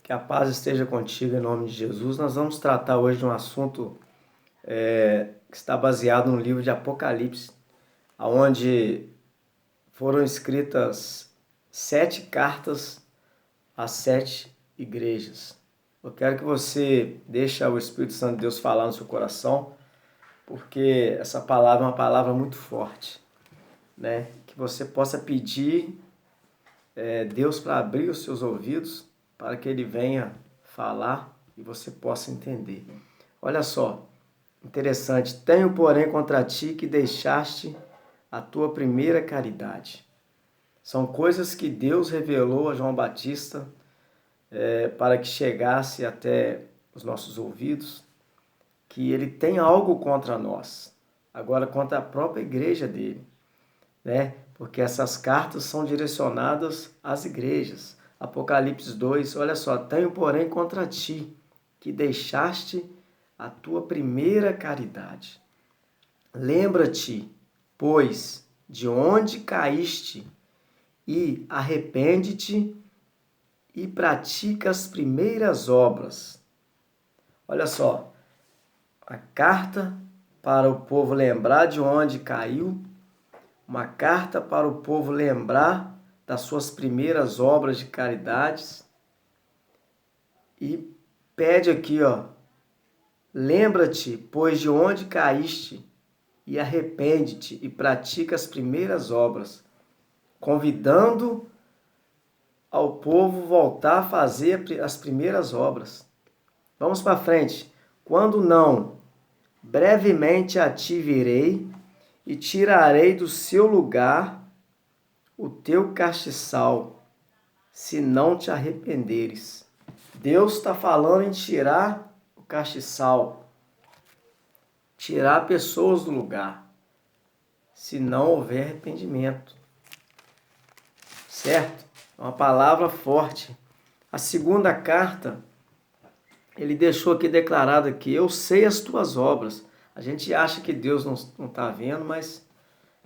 Que a paz esteja contigo em nome de Jesus. Nós vamos tratar hoje de um assunto que está baseado no livro de Apocalipse, onde foram escritas 7 cartas às 7 igrejas. Eu quero que você deixe o Espírito Santo de Deus falar no seu coração, porque essa palavra é uma palavra muito forte, né? Que você possa pedir Deus para abrir os seus ouvidos, para que Ele venha falar e você possa entender. Olha só, interessante. Tenho, porém, contra ti que deixaste a tua primeira caridade. São coisas que Deus revelou a João Batista para que chegasse até os nossos ouvidos, que ele tem algo contra nós. Agora, contra a própria igreja dele, né? Porque essas cartas são direcionadas às igrejas. Apocalipse 2, olha só, tenho porém contra ti, que deixaste a tua primeira caridade. Lembra-te, pois, de onde caíste, e arrepende-te e pratica as primeiras obras. Olha só, a carta para o povo lembrar de onde caiu, uma carta para o povo lembrar das suas primeiras obras de caridades. E pede aqui, ó, lembra-te, pois, de onde caíste, e arrepende-te e pratica as primeiras obras, convidando ao povo voltar a fazer as primeiras obras. Vamos para frente. Quando não, brevemente a ti virei e tirarei do seu lugar o teu castiçal, se não te arrependeres. Deus está falando em tirar o castiçal, tirar pessoas do lugar, se não houver arrependimento. Certo? É uma palavra forte. A segunda carta, ele deixou aqui declarado que eu sei as tuas obras. A gente acha que Deus não está vendo, mas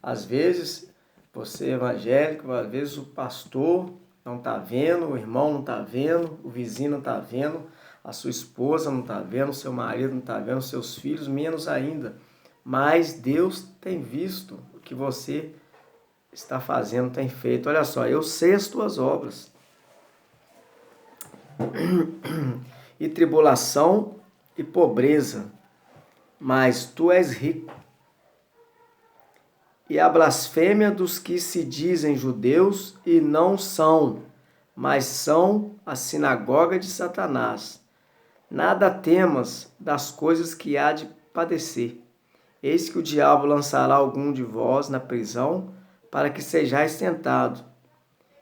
às vezes você é evangélico, às vezes o pastor não está vendo, o irmão não está vendo, o vizinho não está vendo, a sua esposa não está vendo, o seu marido não está vendo, os seus filhos menos ainda. Mas Deus tem visto o que você está fazendo, tem feito. Olha só, eu sei as tuas obras. E tribulação e pobreza, mas tu és rico. E a blasfêmia dos que se dizem judeus e não são, mas são a sinagoga de Satanás. Nada temas das coisas que há de padecer. Eis que o diabo lançará algum de vós na prisão, para que sejais tentado.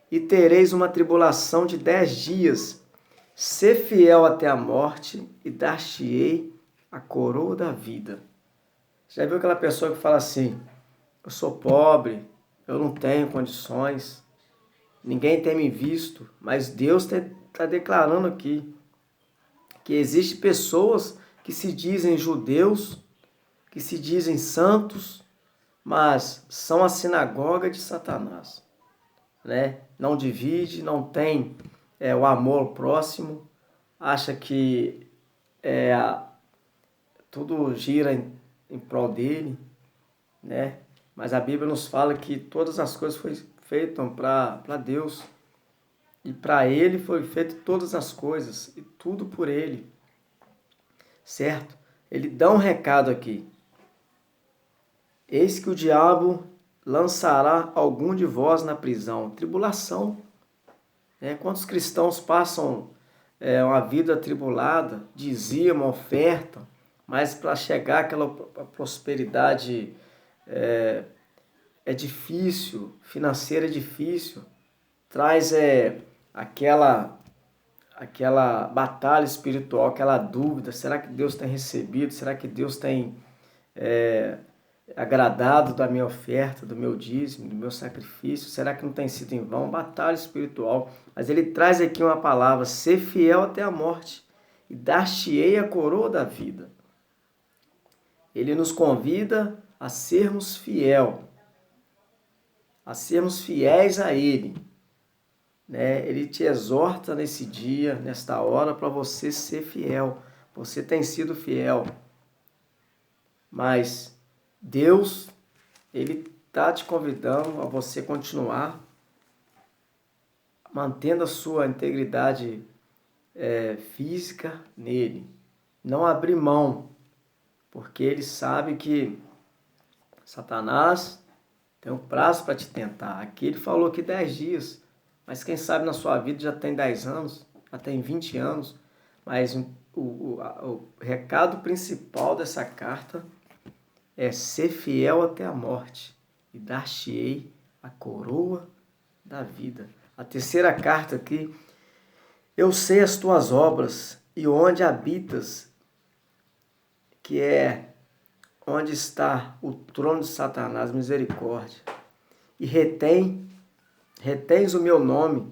E tereis uma tribulação de 10 dias. Sê fiel até a morte, e dar-te-ei a coroa da vida. Já viu aquela pessoa que fala assim: eu sou pobre, eu não tenho condições, ninguém tem me visto, mas Deus está declarando aqui que existem pessoas que se dizem judeus, que se dizem santos, mas são a sinagoga de Satanás, né? Não divide, não tem o amor ao próximo, acha que tudo gira em prol dele, né? Mas a Bíblia nos fala que todas as coisas foram feitas para Deus. E para Ele foi feito todas as coisas. E tudo por Ele. Certo? Ele dá um recado aqui. Eis que o diabo lançará algum de vós na prisão. Tribulação. Quantos cristãos passam uma vida atribulada, dizimam, ofertam, mas para chegar àquela prosperidade é difícil, financeira é difícil, traz aquela batalha espiritual, aquela dúvida, será que Deus tem recebido, será que Deus tem agradado da minha oferta, do meu dízimo, do meu sacrifício, será que não tem sido em vão? Batalha espiritual, mas ele traz aqui uma palavra: ser fiel até a morte, e dar-te-ei a coroa da vida. Ele nos convida a sermos fiéis a Ele, né? Ele te exorta nesse dia, nesta hora, para você ser fiel. Você tem sido fiel, mas Deus, Ele está te convidando a você continuar mantendo a sua integridade física nele. Não abrir mão, porque Ele sabe que Satanás tem um prazo para te tentar. Aqui Ele falou que 10 dias, mas quem sabe na sua vida já tem 10 anos, já tem 20 anos, mas o recado principal dessa carta é ser fiel até a morte e dar-te-ei a coroa da vida. A terceira carta aqui, eu sei as tuas obras e onde habitas, que é onde está o trono de Satanás, misericórdia. E retens o meu nome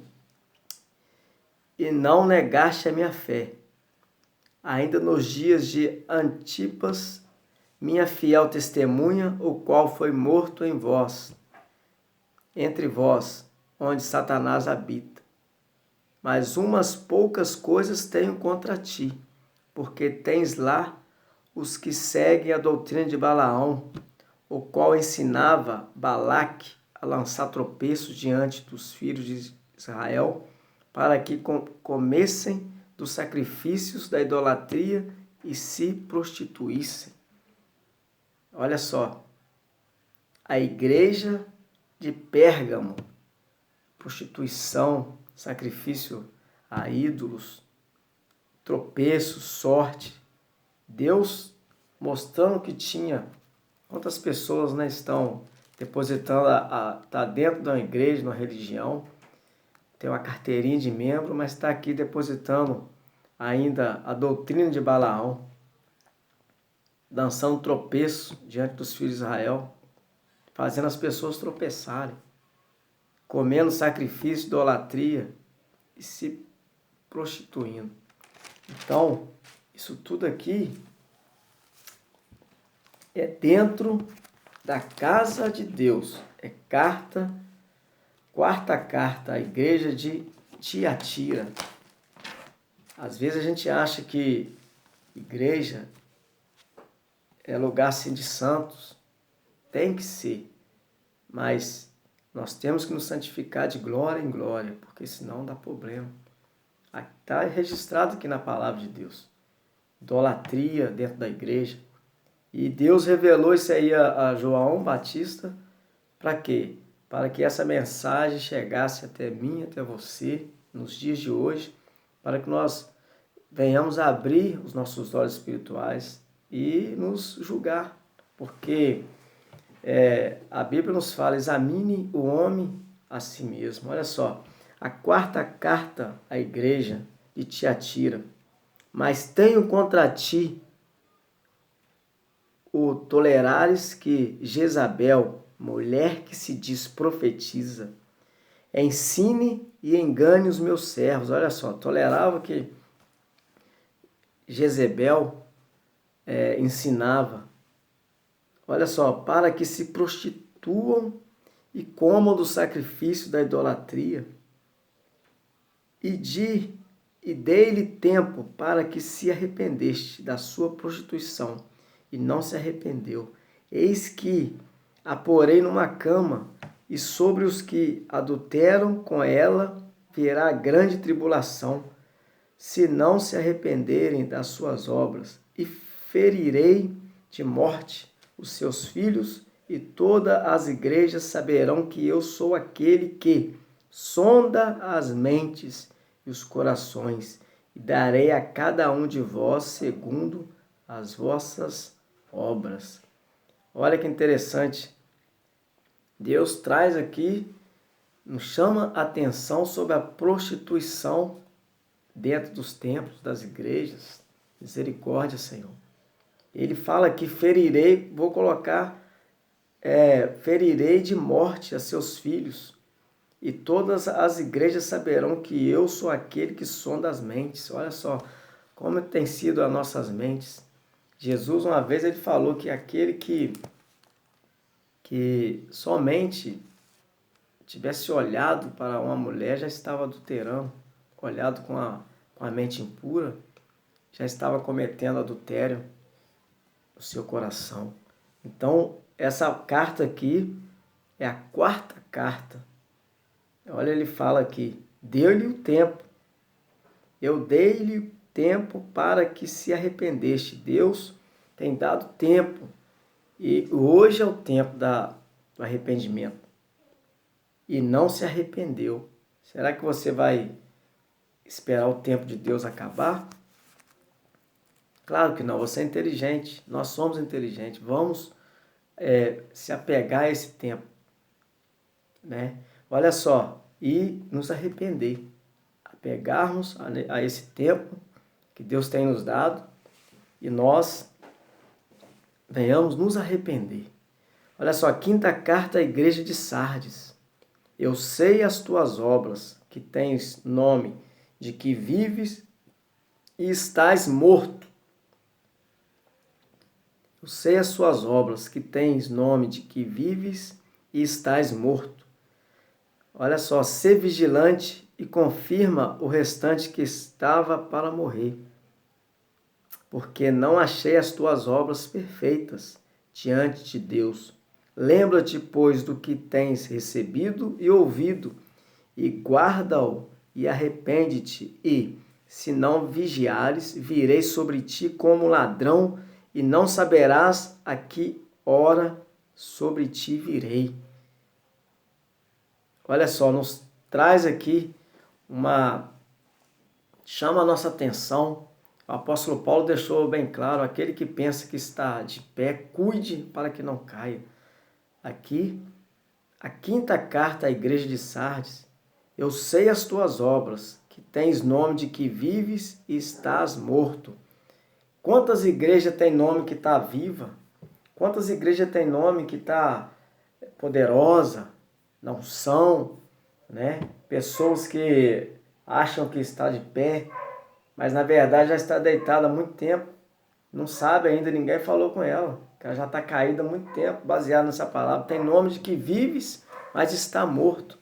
e não negaste a minha fé. Ainda nos dias de Antipas, minha fiel testemunha, o qual foi morto em vós, entre vós, onde Satanás habita. Mas umas poucas coisas tenho contra ti, porque tens lá os que seguem a doutrina de Balaão, o qual ensinava Balaque a lançar tropeços diante dos filhos de Israel, para que comessem dos sacrifícios da idolatria e se prostituíssem. Olha só, a igreja de Pérgamo, prostituição, sacrifício a ídolos, tropeço, sorte. Deus mostrando que tinha, quantas pessoas, né, estão depositando, tá dentro da igreja, de uma religião, tem uma carteirinha de membro, mas está aqui depositando ainda a doutrina de Balaão, dançando tropeço diante dos filhos de Israel, fazendo as pessoas tropeçarem, comendo sacrifício, idolatria e se prostituindo. Então, isso tudo aqui é dentro da casa de Deus. É quarta carta à igreja de Tiatira. Às vezes a gente acha que igreja é lugar assim de santos. Tem que ser. Mas nós temos que nos santificar de glória em glória, porque senão dá problema. Está registrado aqui na palavra de Deus. Idolatria dentro da igreja. E Deus revelou isso aí a João Batista. Para quê? Para que essa mensagem chegasse até mim, até você, nos dias de hoje, para que nós venhamos a abrir os nossos olhos espirituais e nos julgar. Porque a Bíblia nos fala, examine o homem a si mesmo. Olha só, a quarta carta à igreja de Tiatira. Mas tenho contra ti o tolerares que Jezabel, mulher que se diz profetiza, ensine e engane os meus servos. Olha só, tolerava que Jezebel ensinava. Olha só, para que se prostituam e comam do sacrifício da idolatria. E dei-lhe tempo para que se arrependeste da sua prostituição, e não se arrependeu. Eis que a porei numa cama, e sobre os que adulteram com ela virá grande tribulação, se não se arrependerem das suas obras, e ferirei de morte os seus filhos, e todas as igrejas saberão que eu sou aquele que sonda as mentes e os corações, e darei a cada um de vós segundo as vossas obras. Olha que interessante. Deus traz aqui, nos chama a atenção sobre a prostituição dentro dos templos, das igrejas. Misericórdia, Senhor. Ele fala que ferirei, vou colocar, ferirei de morte a seus filhos, e todas as igrejas saberão que eu sou aquele que sonda as mentes. Olha só como tem sido as nossas mentes. Jesus, uma vez, ele falou que aquele que somente tivesse olhado para uma mulher, já estava adulterando, olhado com a mente impura, já estava cometendo adultério no seu coração. Então, essa carta aqui é a quarta carta. Olha, ele fala aqui, deu-lhe o tempo. Eu dei-lhe tempo para que se arrependeste. Deus tem dado tempo. E hoje é o tempo do arrependimento. E não se arrependeu. Será que você vai esperar o tempo de Deus acabar? Claro que não, você é inteligente, nós somos inteligentes, vamos se apegar a esse tempo, né? Olha só, e nos arrepender, apegarmos a esse tempo que Deus tem nos dado e nós venhamos nos arrepender. Olha só, a quinta carta à igreja de Sardes. Eu sei as tuas obras, que tens nome de que vives e estás morto. Eu sei as suas obras, que tens nome de que vives e estás morto. Olha só, sê vigilante e confirma o restante que estava para morrer, porque não achei as tuas obras perfeitas diante de Deus. Lembra-te, pois, do que tens recebido e ouvido, e guarda-o, e arrepende-te, e, se não vigiares, virei sobre ti como ladrão, e não saberás a que hora sobre ti virei. Olha só, nos traz aqui chama a nossa atenção. O apóstolo Paulo deixou bem claro, aquele que pensa que está de pé, cuide para que não caia. Aqui, a quinta carta à igreja de Sardes. Eu sei as tuas obras, que tens nome de que vives e estás morto. Quantas igrejas tem nome que está viva? Quantas igrejas tem nome que está poderosa? Não são, né? Pessoas que acham que está de pé, mas na verdade já está deitada há muito tempo. Não sabe ainda, ninguém falou com ela. Ela já está caída há muito tempo, baseado nessa palavra. Tem nome de que vives, mas está morto.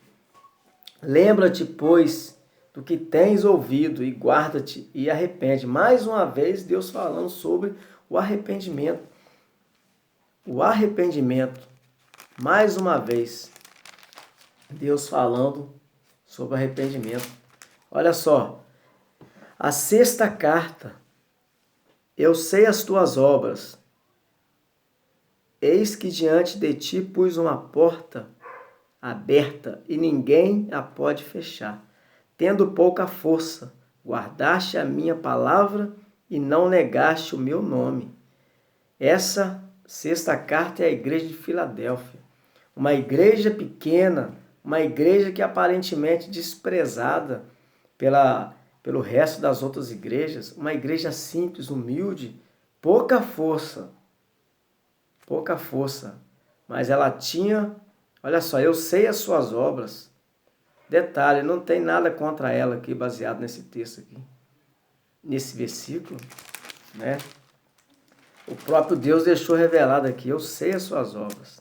Lembra-te, pois, do que tens ouvido e guarda-te e arrepende. Mais uma vez, Deus falando sobre o arrependimento. O arrependimento. Mais uma vez, Deus falando sobre arrependimento. Olha só, a sexta carta. Eu sei as tuas obras. Eis que diante de ti pus uma porta aberta e ninguém a pode fechar. Tendo pouca força, guardaste a minha palavra e não negaste o meu nome. Essa sexta carta é a igreja de Filadélfia. Uma igreja pequena, uma igreja que aparentemente desprezada pelo resto das outras igrejas, uma igreja simples, humilde, pouca força, mas ela tinha, olha só, eu sei as suas obras. Detalhe, não tem nada contra ela aqui, baseado nesse texto aqui, nesse versículo, né? O próprio Deus deixou revelado aqui, eu sei as suas obras,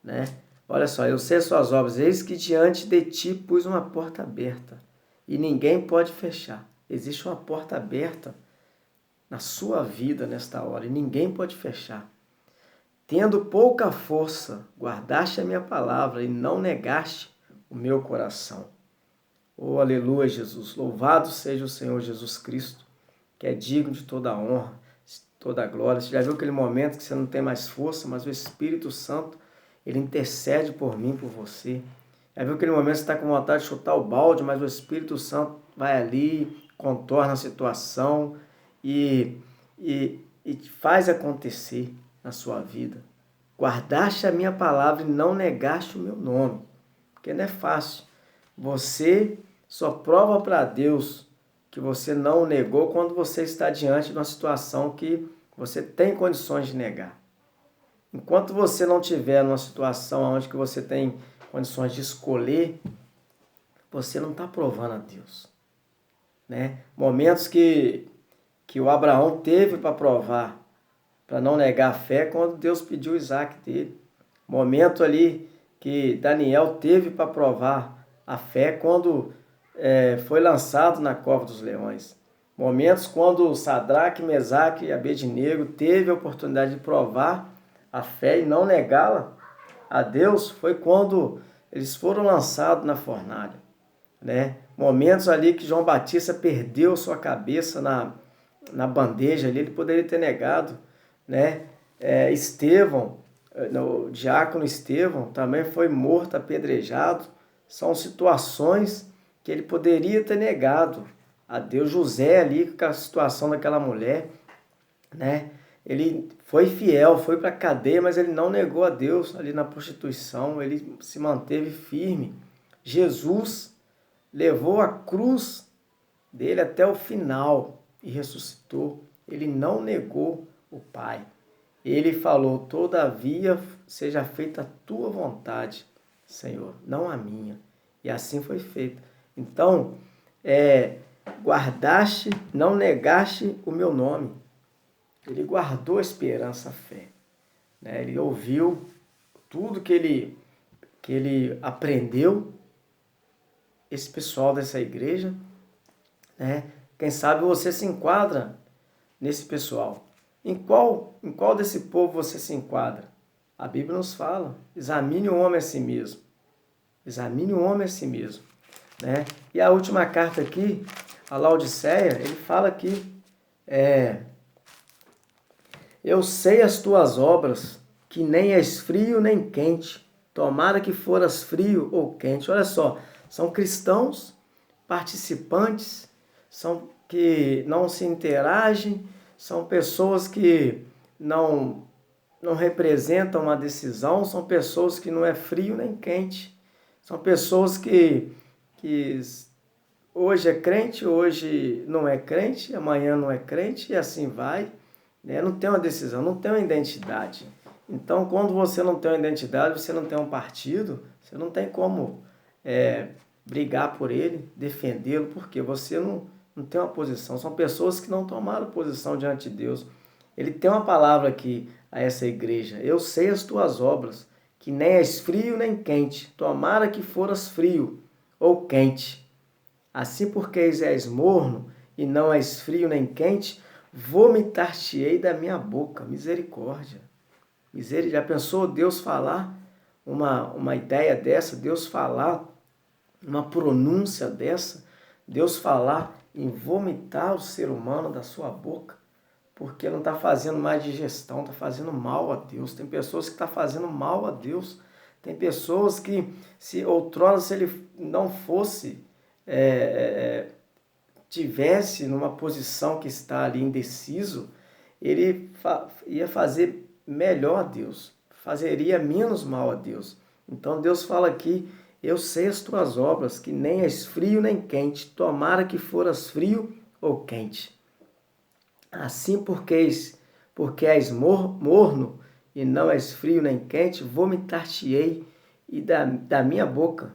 né? Olha só, eu sei as suas obras, eis que diante de ti pus uma porta aberta e ninguém pode fechar. Existe uma porta aberta na sua vida nesta hora e ninguém pode fechar. Tendo pouca força, guardaste a minha palavra e não negaste o meu coração. Oh, aleluia, Jesus. Louvado seja o Senhor Jesus Cristo, que é digno de toda a honra, toda a glória. Você já viu aquele momento que você não tem mais força, mas o Espírito Santo, ele intercede por mim, por você. Já viu aquele momento que você está com vontade de chutar o balde, mas o Espírito Santo vai ali, contorna a situação e faz acontecer na sua vida. Guardaste a minha palavra e não negaste o meu nome. Porque não é fácil. Você só prova para Deus que você não o negou quando você está diante de uma situação que você tem condições de negar. Enquanto você não tiver numa situação onde que você tem condições de escolher, você não está provando a Deus, né? Momentos que o Abraão teve para provar, para não negar a fé, quando Deus pediu Isaac dele. Momento ali que Daniel teve para provar a fé quando foi lançado na cova dos leões. Momentos quando Sadraque, Mesaque e Abednego teve a oportunidade de provar a fé e não negá-la a Deus foi quando eles foram lançados na fornalha, né? Momentos ali que João Batista perdeu sua cabeça na bandeja ali, ele poderia ter negado, né? Estevão, o diácono Estevão também foi morto, apedrejado. São situações que ele poderia ter negado a Deus. José ali, com a situação daquela mulher, né? Ele foi fiel, foi para a cadeia, mas ele não negou a Deus ali na prostituição, ele se manteve firme. Jesus levou a cruz dele até o final e ressuscitou. Ele não negou o Pai. Ele falou: todavia seja feita a tua vontade, Senhor, não a minha. E assim foi feito. Então, guardaste, não negaste o meu nome. Ele guardou a esperança, a fé, né? Ele ouviu tudo que ele aprendeu, esse pessoal dessa igreja, né? Quem sabe você se enquadra nesse pessoal. Em qual desse povo você se enquadra? A Bíblia nos fala: examine o homem a si mesmo. Examine o homem a si mesmo, né? E a última carta aqui, a Laodiceia, ele fala aqui, eu sei as tuas obras, que nem és frio nem quente. Tomara que foras frio ou quente. Olha só, são cristãos, participantes, são que não se interagem, são pessoas que não representam uma decisão, são pessoas que não é frio nem quente. São pessoas que hoje é crente, hoje não é crente, amanhã não é crente e assim vai. Não tem uma decisão, não tem uma identidade. Então, quando você não tem uma identidade, você não tem um partido, você não tem como brigar por ele, defendê-lo, porque você não tem uma posição. São pessoas que não tomaram posição diante de Deus. Ele tem uma palavra aqui a essa igreja: eu sei as tuas obras, que nem és frio nem quente. Tomara que foras frio ou quente. Assim porque és morno e não és frio nem quente, vomitar-te-ei da minha boca. Misericórdia. Já pensou Deus falar uma ideia dessa? Deus falar uma pronúncia dessa? Deus falar em vomitar o ser humano da sua boca? Porque não está fazendo mais digestão, está fazendo mal a Deus. Tem pessoas que estão fazendo mal a Deus. Tem pessoas que, se outrora, se ele não fosse, tivesse numa posição que está ali indeciso, ele ia fazer melhor a Deus, fazeria menos mal a Deus. Então Deus fala aqui: eu sei as tuas obras, que nem és frio nem quente. Tomara que foras frio ou quente. Assim porque és morno e não és frio nem quente, vomitar-te-ei e da minha boca.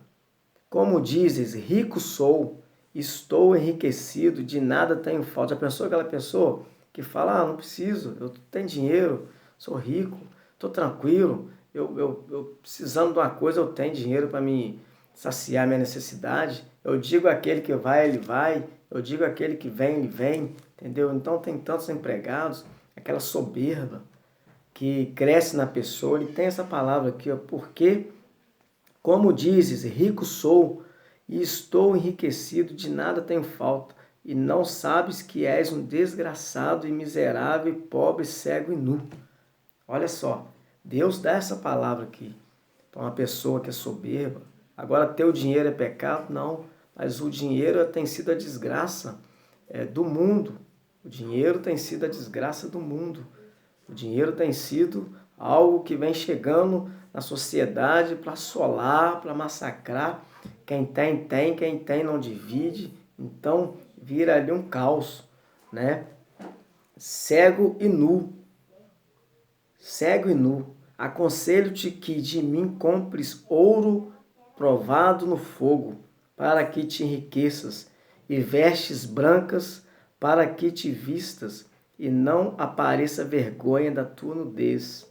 Como dizes, rico sou, estou enriquecido, de nada tenho falta. Já pensou aquela pessoa que fala: não preciso, eu tenho dinheiro, sou rico, estou tranquilo, eu precisando de uma coisa, eu tenho dinheiro para me saciar minha necessidade. Eu digo aquele que vai, ele vai. Eu digo aquele que vem, ele vem. Entendeu? Então tem tantos empregados, aquela soberba que cresce na pessoa. Ele tem essa palavra aqui, ó: porque, como dizes, rico sou e estou enriquecido, de nada tenho falta, e não sabes que és um desgraçado e miserável, e pobre, cego e nu. Olha só, Deus dá essa palavra aqui para uma pessoa que é soberba. Agora, ter o dinheiro é pecado? Não, mas o dinheiro tem sido a desgraça do mundo. O dinheiro tem sido a desgraça do mundo. O dinheiro tem sido algo que vem chegando na sociedade para assolar, para massacrar. Quem tem, quem tem não divide. Então vira ali um caos, né? Cego e nu. Cego e nu. Aconselho-te que de mim compres ouro provado no fogo, para que te enriqueças, e vestes brancas, para que te vistas, e não apareça vergonha da tua nudez,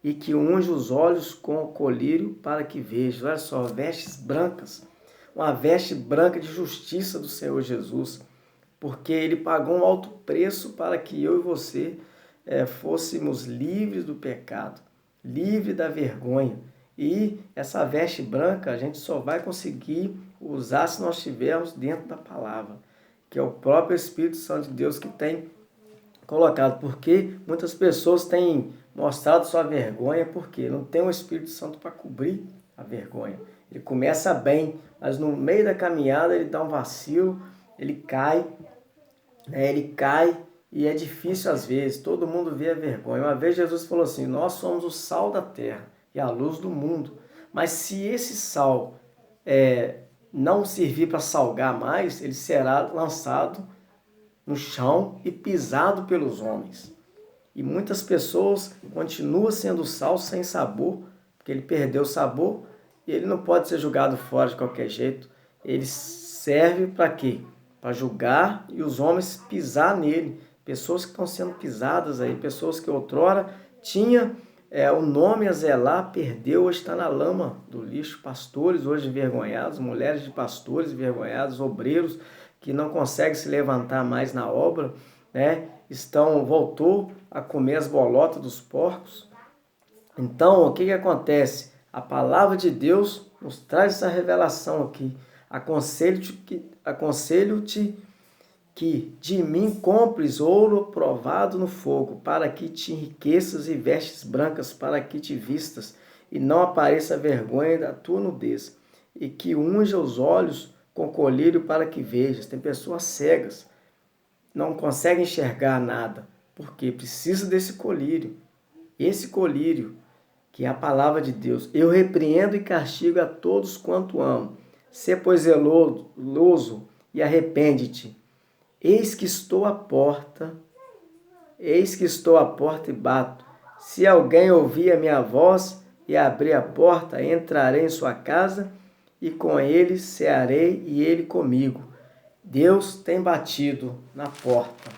e que unge os olhos com o colírio para que veja. Olha só, vestes brancas, uma veste branca de justiça do Senhor Jesus, porque Ele pagou um alto preço para que eu e você fôssemos livres do pecado, livres da vergonha. E essa veste branca a gente só vai conseguir usar se nós estivermos dentro da palavra, que é o próprio Espírito Santo de Deus que tem colocado. Porque muitas pessoas têm mostrado sua vergonha porque não tem o Espírito Santo para cobrir a vergonha. Ele começa bem, mas no meio da caminhada ele dá um vacilo, ele cai e é difícil às vezes, todo mundo vê a vergonha. Uma vez Jesus falou assim, nós somos o sal da terra e a luz do mundo, mas se esse sal não servir para salgar mais, ele será lançado no chão e pisado pelos homens. E muitas pessoas continuam sendo sal sem sabor, porque ele perdeu o sabor e ele não pode ser jogado fora de qualquer jeito. Ele serve para quê? Para julgar e os homens pisar nele. Pessoas que estão sendo pisadas aí, pessoas que outrora tinha o nome a zelar, perdeu, hoje está na lama do lixo. Pastores hoje envergonhados, mulheres de pastores envergonhados, obreiros que não conseguem se levantar mais na obra, né? Voltou a comer as bolotas dos porcos. Então, o que acontece? A palavra de Deus nos traz essa revelação aqui. Aconselho-te que de mim compres ouro provado no fogo, para que te enriqueças, e vestes brancas para que te vistas, e não apareça a vergonha da tua nudez, e que unja os olhos com colírio para que vejas. Tem pessoas cegas, não conseguem enxergar nada, porque precisa desse colírio. Esse colírio, que é a palavra de Deus. Eu repreendo e castigo a todos quanto amo. Sê, pois, zeloso e arrepende-te. Eis que estou à porta e bato. Se alguém ouvir a minha voz e abrir a porta, entrarei em sua casa e com ele cearei e ele comigo. Deus tem batido na porta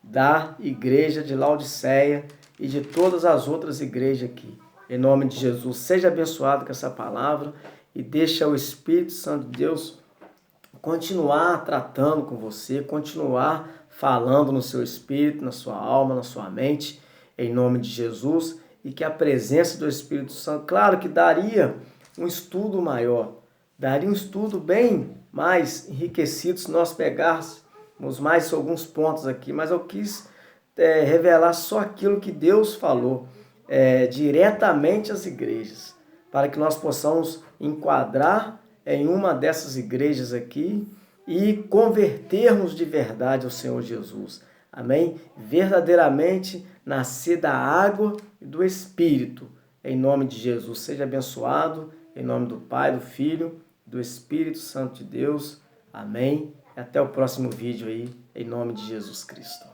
da igreja de Laodiceia e de todas as outras igrejas aqui. Em nome de Jesus, seja abençoado com essa palavra e deixa o Espírito Santo de Deus continuar tratando com você, continuar falando no seu espírito, na sua alma, na sua mente, em nome de Jesus, e que a presença do Espírito Santo, claro que daria um estudo maior, daria um estudo bem mais enriquecido se nós pegássemos mais alguns pontos aqui, mas eu quis revelar só aquilo que Deus falou diretamente às igrejas, para que nós possamos enquadrar em uma dessas igrejas aqui e convertermos de verdade ao Senhor Jesus. Amém? Verdadeiramente nascer da água e do Espírito. Em nome de Jesus. Seja abençoado. Em nome do Pai, do Filho, do Espírito Santo de Deus. Amém? E até o próximo vídeo aí. Em nome de Jesus Cristo.